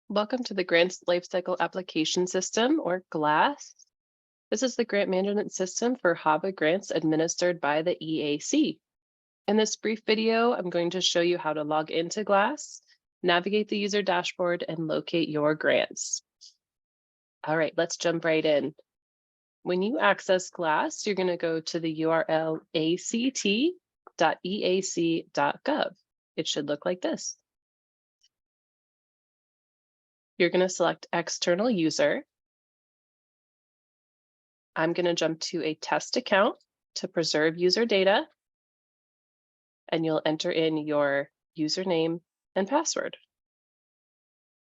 Welcome to the Grants Lifecycle Application System, or GLAS. This is the grant management system for HAVA grants administered by the EAC. In this brief video, I'm going to show you how to log into GLAS, navigate the user dashboard, and locate your grants. All right, let's jump right in. When you access GLAS, you're going to go to the URL act.eac.gov. It should look like this. You're going to select External User. I'm going to jump to a test account to preserve user data, and you'll enter in your username and password.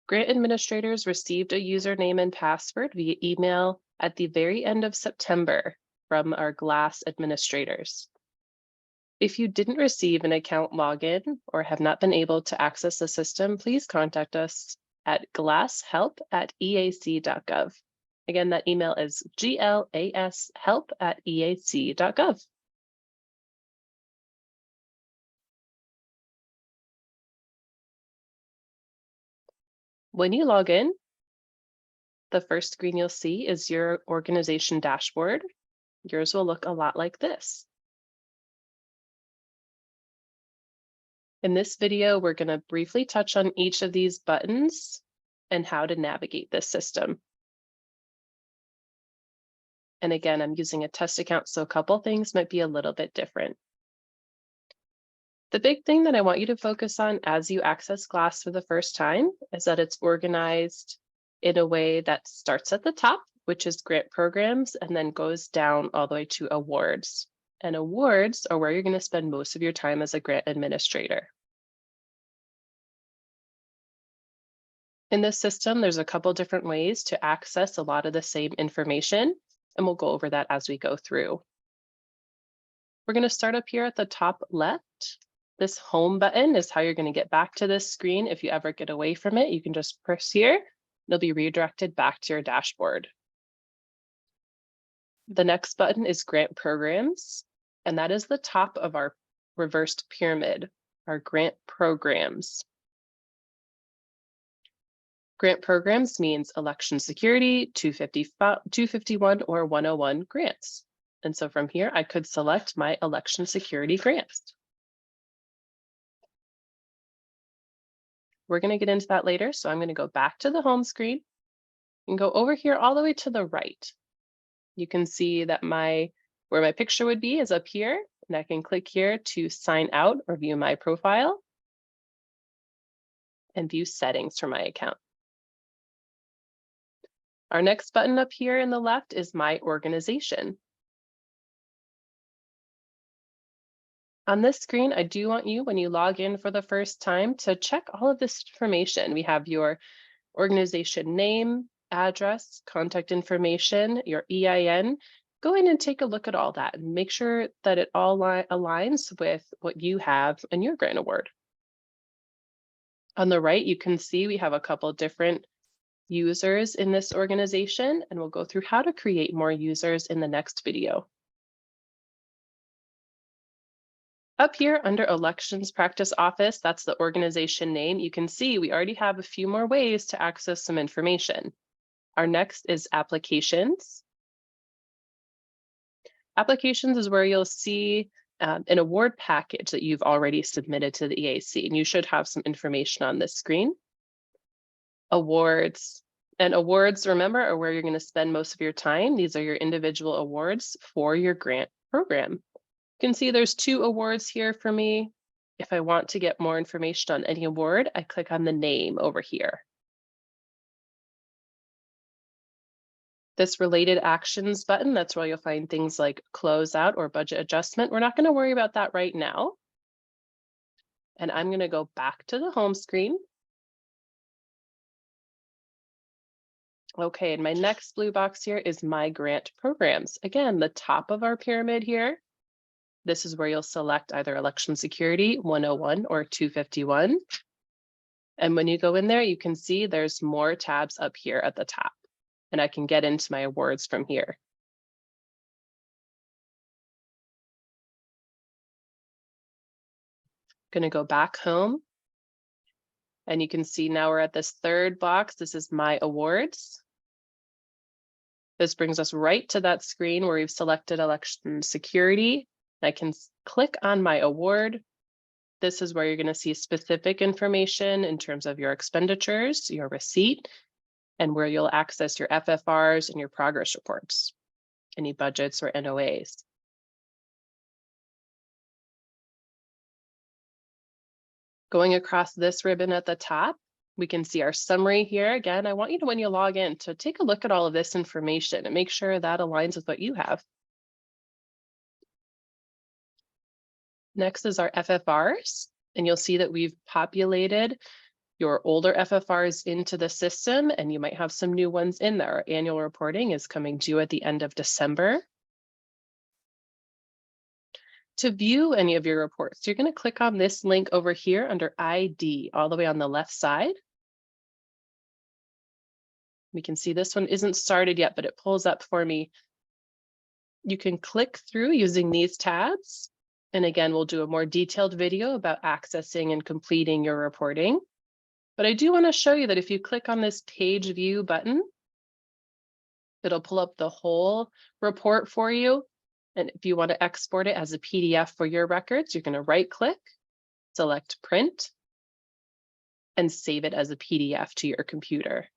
Grant administrators received a username and password via email at the very end of September from our GLAS administrators. If you didn't receive an account login or have not been able to access the system, please contact us at glashelp@eac.gov. Again, that email is glashelp@eac.gov. When you log in, the first screen you'll see is your organization dashboard. Yours will look a lot like this. In this video, we're going to briefly touch on each of these buttons and how to navigate this system. And again, I'm using a test account, so a couple things might be a little bit different. The big thing that I want you to focus on as you access GLAS for the first time is that it's organized in a way that starts at the top, which is grant programs, and then goes down all the way to awards. And awards are where you're going to spend most of your time as a grant administrator. In this system, there's a couple different ways to access a lot of the same information, and we'll go over that as we go through. We're going to start up here at the top left. This home button is how you're going to get back to this screen. If you ever get away from it, you can just press here. It'll be redirected back to your dashboard. The next button is Grant Programs, and that is the top of our reversed pyramid, our grant programs. Grant programs means election security, 251 or 101 grants. And so from here, I could select my election security grants. We're going to get into that later, so I'm going to go back to the home screen and go over here all the way to the right. You can see that where my picture would be is up here, and I can click here to sign out or view my profile and view settings for my account. Our next button up here in the left is My Organization. On this screen, I do want you, when you log in for the first time, to check all of this information. We have your organization name, address, contact information, your EIN. Go in and take a look at all that and make sure that it all aligns with what you have in your grant award. On the right, you can see we have a couple different users in this organization, and we'll go through how to create more users in the next video. Up here under Elections Practice Office, that's the organization name, you can see we already have a few more ways to access some information. Our next is Applications. Applications is where you'll see an award package that you've already submitted to the EAC, and you should have some information on this screen. Awards. And awards, remember, are where you're going to spend most of your time. These are your individual awards for your grant program. You can see there's 2 awards here for me. If I want to get more information on any award, I click on the name over here. This related actions button, that's where you'll find things like closeout or budget adjustment. We're not going to worry about that right now. And I'm going to go back to the home screen. Okay, and my next blue box here is My Grant Programs. Again, the top of our pyramid here. This is where you'll select either election security, 101 or 251. And when you go in there, you can see there's more tabs up here at the top, and I can get into my awards from here. Going to go back home. And you can see now we're at this third box. This is my awards. This brings us right to that screen where we've selected election security. I can click on my award. This is where you're going to see specific information in terms of your expenditures, your receipt, and where you'll access your FFRs and your progress reports, any budgets or NOAs. Going across this ribbon at the top, we can see our summary here. Again, I want you to, when you log in, to take a look at all of this information and make sure that aligns with what you have. Next is our FFRs, and you'll see that we've populated your older FFRs into the system, and you might have some new ones in there. Our annual reporting is coming due at the end of December. To view any of your reports, you're going to click on this link over here under ID, all the way on the left side. We can see this one isn't started yet, but it pulls up for me. You can click through using these tabs. And again, we'll do a more detailed video about accessing and completing your reporting. But I do want to show you that if you click on this page view button, it'll pull up the whole report for you. And if you want to export it as a PDF for your records, you're going to right click, select print, and save it as a PDF to your computer.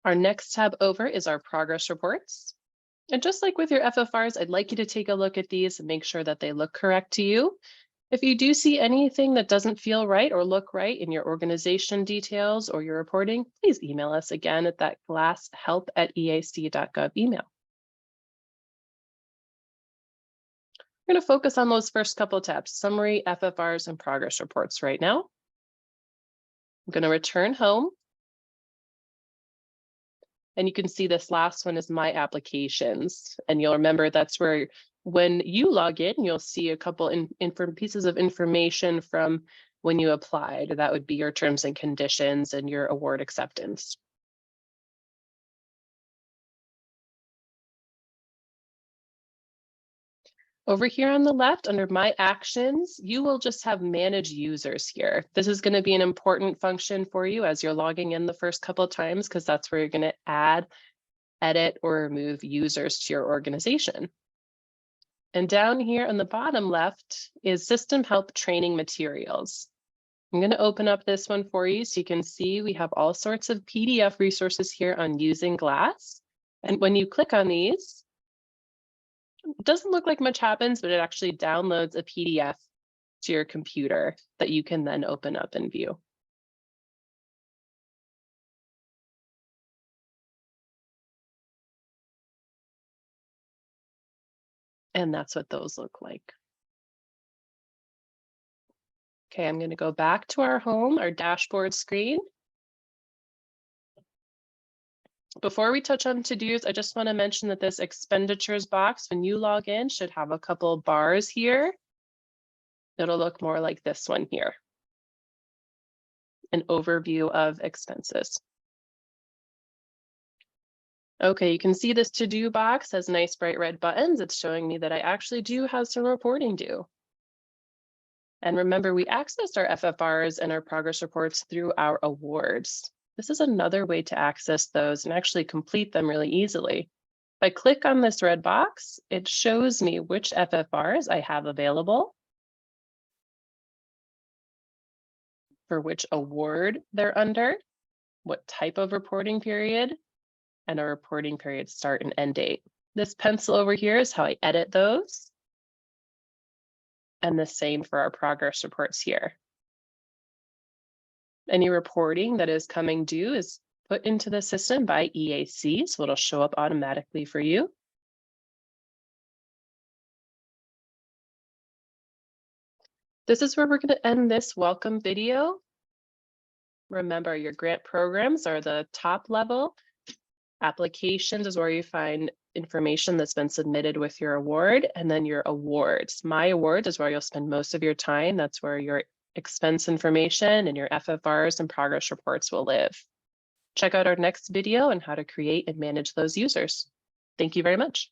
Our next tab over is our progress reports. And just like with your FFRs, I'd like you to take a look at these and make sure that they look correct to you. If you do see anything that doesn't feel right or look right in your organization details or your reporting, please email us again at that glasshelp@eac.gov email. We're going to focus on those first couple of tabs, summary, FFRs, and progress reports right now. I'm going to return home. And you can see this last one is my applications. And you'll remember that's where when you log in, you'll see a couple pieces of information from when you applied. That would be your terms and conditions and your award acceptance. Over here on the left, under My Actions, you will just have Manage Users here. This is going to be an important function for you as you're logging in the first couple of times, because that's where you're going to add, edit, or remove users to your organization. And down here on the bottom left is System Help Training Materials. I'm going to open up this one for you so you can see we have all sorts of PDF resources here on using GLAS. And when you click on these, it doesn't look like much happens, but it actually downloads a PDF to your computer that you can then open up and view. And that's what those look like. Okay, I'm going to go back to our home, our dashboard screen. Before we touch on to-dos, I just want to mention that this expenditures box, when you log in, should have a couple bars here. It'll look more like this one here. An overview of expenses. Okay, you can see this to-do box has nice bright red buttons. It's showing me that I actually do have some reporting due. And remember, we accessed our FFRs and our progress reports through our awards. This is another way to access those and actually complete them really easily. If I click on this red box, it shows me which FFRs I have available, for which award they're under, what type of reporting period, and a reporting period start and end date. This pencil over here is how I edit those. And the same for our progress reports here. Any reporting that is coming due is put into the system by EAC, so it'll show up automatically for you. This is where we're going to end this welcome video. Remember, your grant programs are the top level. Applications is where you find information that's been submitted with your award, and then your awards. My awards is where you'll spend most of your time. That's where your expense information and your FFRs and progress reports will live. Check out our next video on how to create and manage those users. Thank you very much.